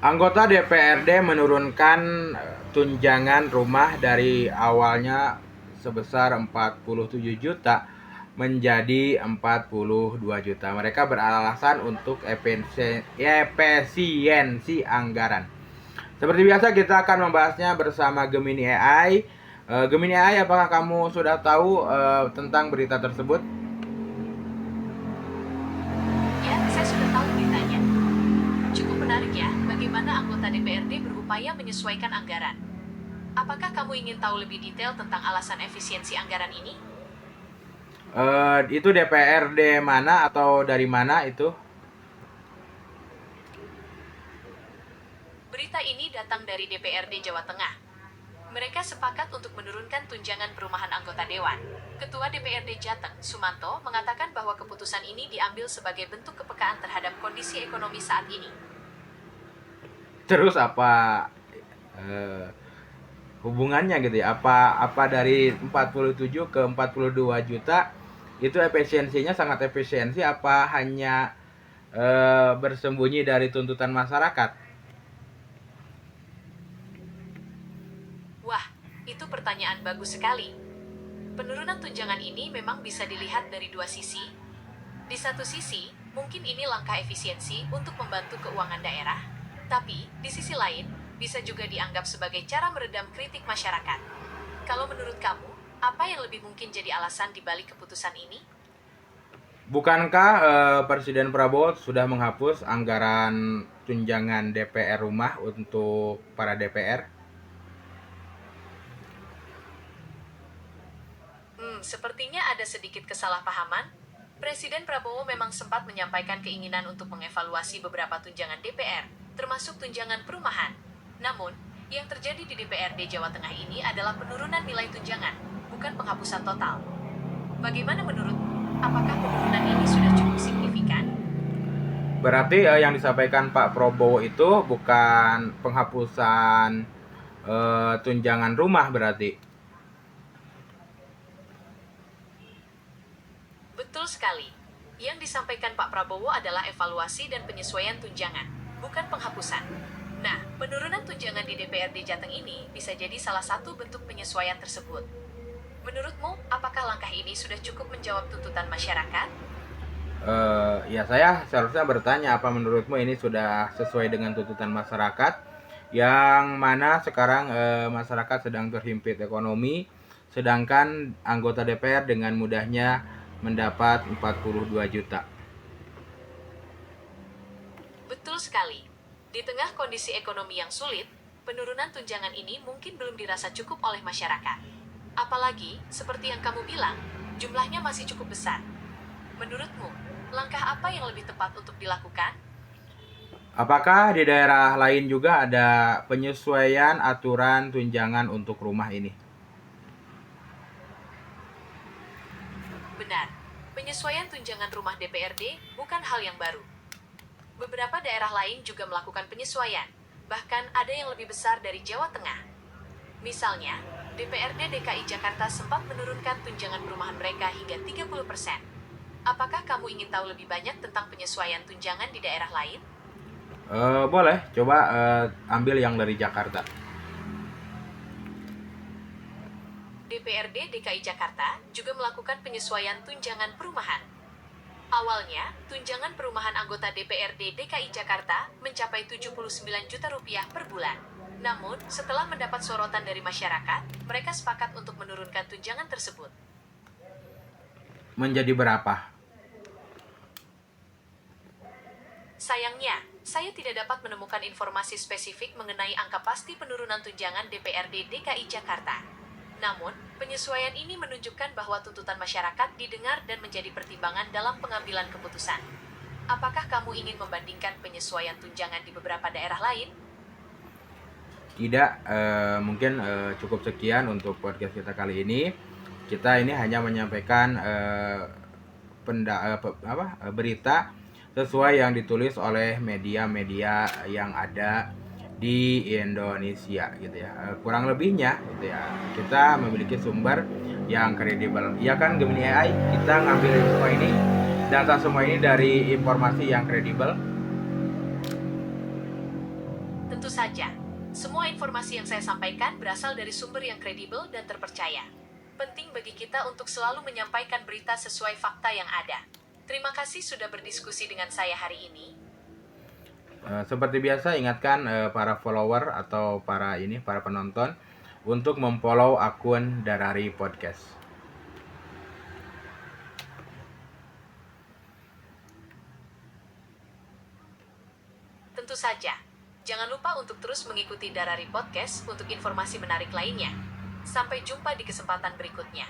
Anggota DPRD menurunkan tunjangan rumah dari awalnya sebesar 47 juta menjadi 42 juta. Mereka beralasan untuk efisiensi anggaran. Seperti biasa kita akan membahasnya bersama Gemini AI. Gemini AI, apakah kamu sudah tahu tentang berita tersebut? Ya, saya sudah tahu beritanya. Cukup menarik ya, bagaimana anggota DPRD berupaya menyesuaikan anggaran. Apakah kamu ingin tahu lebih detail tentang alasan efisiensi anggaran ini? Itu DPRD mana atau dari mana itu? Berita ini datang dari DPRD Jawa Tengah. Mereka sepakat untuk menurunkan tunjangan perumahan anggota dewan. Ketua DPRD Jateng, Sumanto, mengatakan bahwa keputusan ini diambil sebagai bentuk kepekaan terhadap kondisi ekonomi saat ini. Terus apa hubungannya gitu ya? Apa dari 47 ke 42 juta itu efisiensinya sangat efisiensi, apa hanya bersembunyi dari tuntutan masyarakat? Wah, itu pertanyaan bagus sekali. Penurunan tunjangan ini memang bisa dilihat dari dua sisi. Di satu sisi, mungkin ini langkah efisiensi untuk membantu keuangan daerah. Tapi, di sisi lain, bisa juga dianggap sebagai cara meredam kritik masyarakat. Kalau menurut kamu, apa yang lebih mungkin jadi alasan dibalik keputusan ini? Bukankah Presiden Prabowo sudah menghapus anggaran tunjangan DPR rumah untuk para DPR? Sepertinya ada sedikit kesalahpahaman. Presiden Prabowo memang sempat menyampaikan keinginan untuk mengevaluasi beberapa tunjangan DPR, termasuk tunjangan perumahan. Namun, yang terjadi di DPRD Jawa Tengah ini adalah penurunan nilai tunjangan, bukan penghapusan total. Bagaimana menurutmu? Apakah penurunan ini sudah cukup signifikan? Berarti yang disampaikan Pak Prabowo itu bukan penghapusan tunjangan rumah berarti. Betul sekali. Yang disampaikan Pak Prabowo adalah evaluasi dan penyesuaian tunjangan, bukan penghapusan. Nah, penurunan tunjangan di DPRD Jateng ini bisa jadi salah satu bentuk penyesuaian tersebut. Menurutmu, apakah langkah ini sudah cukup menjawab tuntutan masyarakat? Ya, saya seharusnya bertanya, apa menurutmu ini sudah sesuai dengan tuntutan masyarakat, yang mana sekarang masyarakat sedang terhimpit ekonomi, sedangkan anggota DPR dengan mudahnya mendapat 42 juta. Betul sekali. Di tengah kondisi ekonomi yang sulit, penurunan tunjangan ini mungkin belum dirasa cukup oleh masyarakat. Apalagi, seperti yang kamu bilang, jumlahnya masih cukup besar. Menurutmu, langkah apa yang lebih tepat untuk dilakukan? Apakah di daerah lain juga ada penyesuaian aturan tunjangan untuk rumah ini? Benar, penyesuaian tunjangan rumah DPRD bukan hal yang baru. Beberapa daerah lain juga melakukan penyesuaian, bahkan ada yang lebih besar dari Jawa Tengah. Misalnya, DPRD DKI Jakarta sempat menurunkan tunjangan perumahan mereka hingga 30%. Apakah kamu ingin tahu lebih banyak tentang penyesuaian tunjangan di daerah lain? Boleh, coba ambil yang dari Jakarta. DPRD DKI Jakarta juga melakukan penyesuaian tunjangan perumahan. Awalnya, tunjangan perumahan anggota DPRD DKI Jakarta mencapai 79 juta rupiah per bulan. Namun, setelah mendapat sorotan dari masyarakat, mereka sepakat untuk menurunkan tunjangan tersebut. Menjadi berapa? Sayangnya, saya tidak dapat menemukan informasi spesifik mengenai angka pasti penurunan tunjangan DPRD DKI Jakarta. Namun, penyesuaian ini menunjukkan bahwa tuntutan masyarakat didengar dan menjadi pertimbangan dalam pengambilan keputusan. Apakah kamu ingin membandingkan penyesuaian tunjangan di beberapa daerah lain? Tidak, mungkin cukup sekian untuk podcast kita kali ini. Kita ini hanya menyampaikan berita sesuai yang ditulis oleh media-media yang ada di Indonesia gitu ya. Kurang lebihnya gitu ya, kita memiliki sumber yang kredibel. Ya kan, Gemini AI, kita ngambil semua ini, data semua ini dari informasi yang kredibel. Tentu saja, semua informasi yang saya sampaikan berasal dari sumber yang kredibel dan terpercaya. Penting bagi kita untuk selalu menyampaikan berita sesuai fakta yang ada. Terima kasih sudah berdiskusi dengan saya hari ini. Seperti biasa, ingatkan para follower atau para penonton untuk memfollow akun Darari Podcast. Tentu saja, jangan lupa untuk terus mengikuti Darari Podcast untuk informasi menarik lainnya. Sampai jumpa di kesempatan berikutnya.